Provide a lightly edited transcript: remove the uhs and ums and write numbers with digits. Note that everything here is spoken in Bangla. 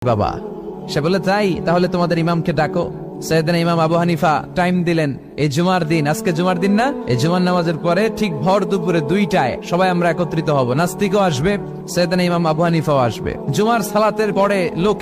বাবা। সে বলে তাই, তাহলে তোমাদের ইমামকে ডাকো। সাইয়েদনা ইমাম আবু হানিফা টাইম দিলেন, এই জুমার দিন, আজকে জুমার দিন না, এই জুমার নামাজের পরে ঠিক ভর দুপুরে 2টায় সবাই আমরা একত্রিত হব। নাস্তিকও আসবে, সাইয়েদনা ইমাম আবু হানিফাও আসবে। জুমার সালাতের পরে লোক